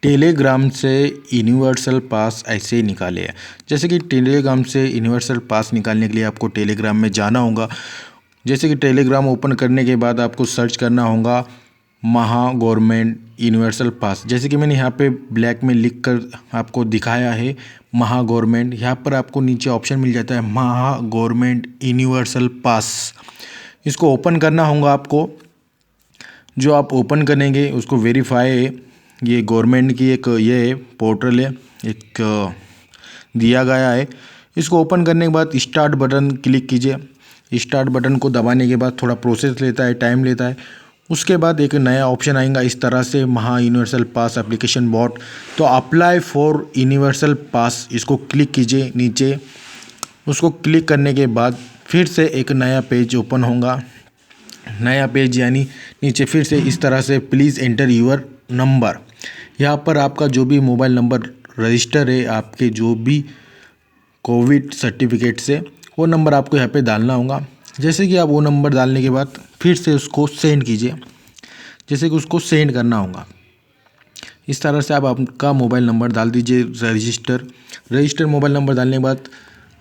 Telegram से universal पास ऐसे ही निकाले हैं। जैसे कि टेलीग्राम से यूनिवर्सल पास निकालने के लिए आपको टेलीग्राम में जाना होगा। जैसे कि टेलीग्राम ओपन करने के बाद आपको सर्च करना होगा महा गवर्नमेंट यूनिवर्सल पास। जैसे कि मैंने यहाँ पे ब्लैक में लिख कर आपको दिखाया है महा गवर्नमेंट। यहाँ पर आपको नीचे ऑप्शन मिल जाता है महा गवर्नमेंट यूनिवर्सल पास। इसको ओपन करना होगा आपको। जो आप ओपन करेंगे उसको वेरीफाई, ये गवर्नमेंट की एक ये पोर्टल है, एक दिया गया है। इसको ओपन करने के बाद स्टार्ट बटन क्लिक कीजिए। स्टार्ट बटन को दबाने के बाद थोड़ा प्रोसेस लेता है, टाइम लेता है। उसके बाद एक नया ऑप्शन आएगा इस तरह से महा यूनिवर्सल पास एप्लीकेशन बॉट। तो अप्लाई फॉर यूनिवर्सल पास इसको क्लिक कीजिए नीचे। उसको क्लिक करने के बाद फिर से एक नया पेज ओपन होगा। नया पेज यानी नीचे फिर से इस तरह से प्लीज़ एंटर यूर नंबर। यहाँ पर आपका जो भी मोबाइल नंबर रजिस्टर है आपके जो भी कोविड सर्टिफिकेट से, वो नंबर आपको यहाँ पे डालना होगा। जैसे कि आप वो नंबर डालने के बाद फिर से उसको सेंड कीजिए। जैसे कि उसको सेंड करना होगा इस तरह से आप आपका मोबाइल नंबर डाल दीजिए रजिस्टर मोबाइल नंबर डालने के बाद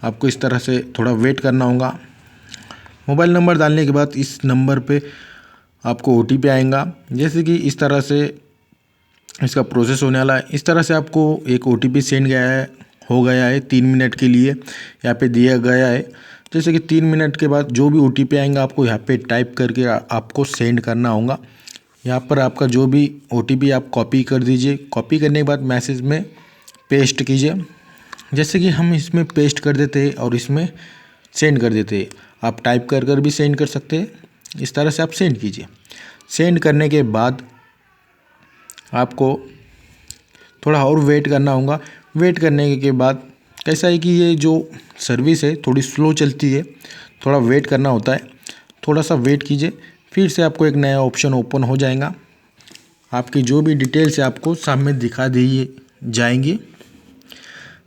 आपको इस तरह से थोड़ा वेट करना होगा। मोबाइल नंबर डालने के बाद इस नंबर पे आपको OTP आएगा। जैसे कि इस तरह से इसका प्रोसेस होने वाला है। इस तरह से आपको एक OTP सेंड हो गया है 3 मिनट के लिए यहाँ पे दिया गया है। जैसे कि 3 मिनट के बाद जो भी OTP आएगा आपको यहाँ पे टाइप करके आपको सेंड करना होगा। यहाँ पर आपका जो भी OTP आप कॉपी कर दीजिए। कॉपी करने के बाद मैसेज में पेस्ट कीजिए। जैसे कि हम इसमें पेस्ट कर देते हैं और इसमें सेंड कर देते हैं। आप टाइप कर भी सेंड कर सकते हैं। इस तरह से आप सेंड कीजिए। सेंड करने के बाद आपको थोड़ा और वेट करना होगा। वेट करने के बाद कैसा है कि ये जो सर्विस है थोड़ी स्लो चलती है, थोड़ा वेट करना होता है। थोड़ा सा वेट कीजिए, फिर से आपको एक नया ऑप्शन ओपन हो जाएगा। आपकी जो भी डिटेल्स है आपको सामने दिखा दी जाएंगी।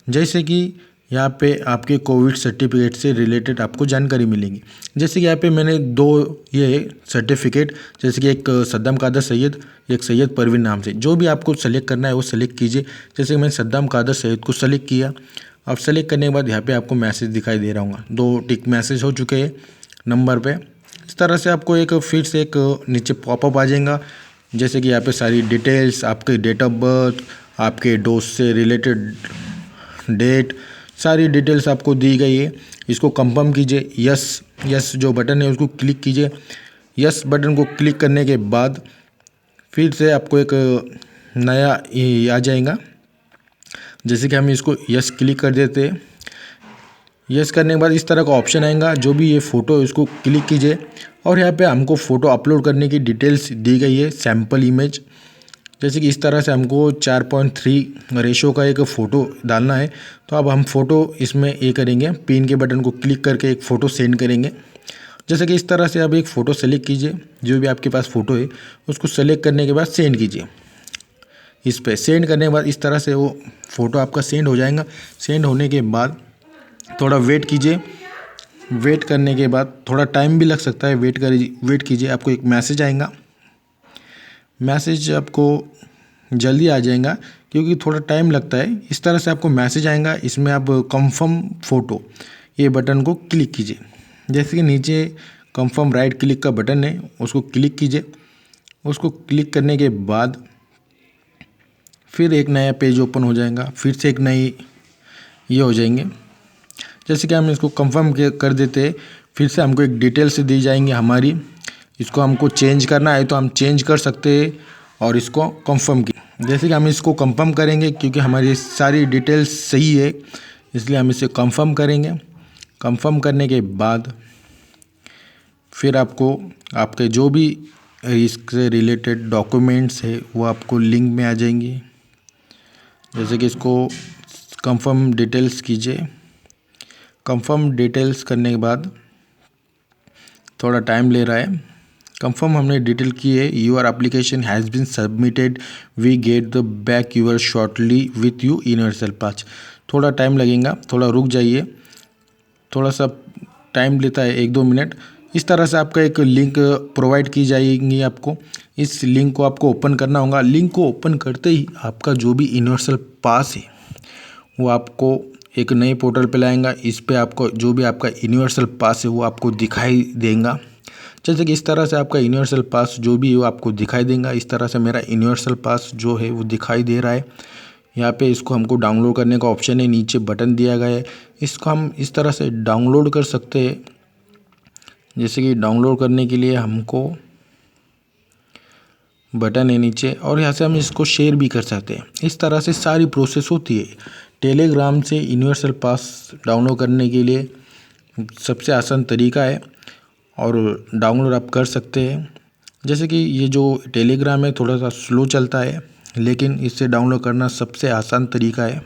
जैसे कि यहाँ पे आपके कोविड सर्टिफिकेट से रिलेटेड आपको जानकारी मिलेगी। जैसे कि यहाँ पे मैंने 2 ये सर्टिफिकेट, जैसे कि एक सद्दाम कादर सैयद, एक सैयद परवीन नाम से, जो भी आपको सेलेक्ट करना है वो सेलेक्ट कीजिए। जैसे कि मैंने सद्दाम कादर सैयद को सेलेक्ट किया। अब सेलेक्ट करने के बाद यहाँ पे आपको मैसेज दिखाई दे रहा होगा। 2 टिक मैसेज हो चुके हैं नंबर पे। इस तरह से आपको एक फिर से एक नीचे पॉपअप आ जाएगा। जैसे कि यहाँ पे सारी डिटेल्स, आपके डेट ऑफ बर्थ, आपके डोज से रिलेटेड डेट, सारी डिटेल्स आपको दी गई है। इसको कंफर्म कीजिए। यस जो बटन है उसको क्लिक कीजिए। यस बटन को क्लिक करने के बाद फिर से आपको एक नया आ जाएगा। जैसे कि हम इसको यस क्लिक कर देते हैं। यस करने के बाद इस तरह का ऑप्शन आएगा। जो भी ये फ़ोटो है उसको क्लिक कीजिए और यहाँ पे हमको फ़ोटो अपलोड करने की डिटेल्स दी गई है, सैम्पल इमेज। जैसे कि इस तरह से हमको 4.3 रेशो का एक फ़ोटो डालना है। तो अब हम फ़ोटो इसमें ये करेंगे, पिन के बटन को क्लिक करके एक फ़ोटो सेंड करेंगे। जैसे कि इस तरह से अब एक फ़ोटो सेलेक्ट कीजिए। जो भी आपके पास फ़ोटो है उसको सेलेक्ट करने के बाद सेंड कीजिए। इस पर सेंड करने के बाद इस तरह से वो फ़ोटो आपका सेंड हो जाएगा। सेंड होने के बाद थोड़ा वेट कीजिए। वेट करने के बाद थोड़ा टाइम भी लग सकता है, वेट कीजिए। आपको एक मैसेज आएगा। मैसेज आपको जल्दी आ जाएगा क्योंकि थोड़ा टाइम लगता है। इस तरह से आपको मैसेज आएगा। इसमें आप कंफर्म फ़ोटो ये बटन को क्लिक कीजिए। जैसे कि नीचे कंफर्म राइट क्लिक का बटन है उसको क्लिक कीजिए। उसको क्लिक करने के बाद फिर एक नया पेज ओपन हो जाएगा। फिर से एक नई ये हो जाएंगे। जैसे कि हम इसको कंफर्म कर देते हैं, फिर से हमको एक डिटेल्स दी जाएंगी हमारी। इसको हमको चेंज करना है तो हम चेंज कर सकते हैं और इसको कंफर्म की। जैसे कि हम इसको कंफर्म करेंगे क्योंकि हमारी सारी डिटेल्स सही है, इसलिए हम इसे कंफर्म करेंगे। कंफर्म करने के बाद फिर आपको आपके जो भी इससे रिलेटेड डॉक्यूमेंट्स है वो आपको लिंक में आ जाएंगी। जैसे कि इसको कंफर्म डिटेल्स कीजिए। कंफर्म डिटेल्स करने के बाद थोड़ा टाइम ले रहा है। कंफर्म हमने डिटेल की है। Your application has been submitted, we get the back your shortly with you universal pass. थोड़ा टाइम लगेगा, थोड़ा रुक जाइए। थोड़ा सा टाइम लेता है 1-2 मिनट। इस तरह से आपका एक लिंक प्रोवाइड की जाएगी आपको। इस लिंक को आपको ओपन करना होगा। लिंक को ओपन करते ही आपका जो भी यूनिवर्सल पास है वो आपको एक नए पोर्टल पे लाएगा। इस पे आपको जो भी आपका यूनिवर्सल पास है वो आपको दिखाई देगा। जैसे कि इस तरह से आपका यूनिवर्सल पास जो भी है वो आपको दिखाई देगा। इस तरह से मेरा यूनिवर्सल पास जो है वो दिखाई दे रहा है। यहाँ पे इसको हमको डाउनलोड करने का ऑप्शन है, नीचे बटन दिया गया है। इसको हम इस तरह से डाउनलोड कर सकते हैं। जैसे कि डाउनलोड करने के लिए हमको बटन है नीचे, और यहाँ से हम इसको शेयर भी कर सकते हैं। इस तरह से सारी प्रोसेस होती है। टेलीग्राम से यूनिवर्सल पास डाउनलोड करने के लिए सबसे आसान तरीका है और डाउनलोड आप कर सकते हैं। जैसे कि ये जो टेलीग्राम है थोड़ा सा स्लो चलता है, लेकिन इससे डाउनलोड करना सबसे आसान तरीका है।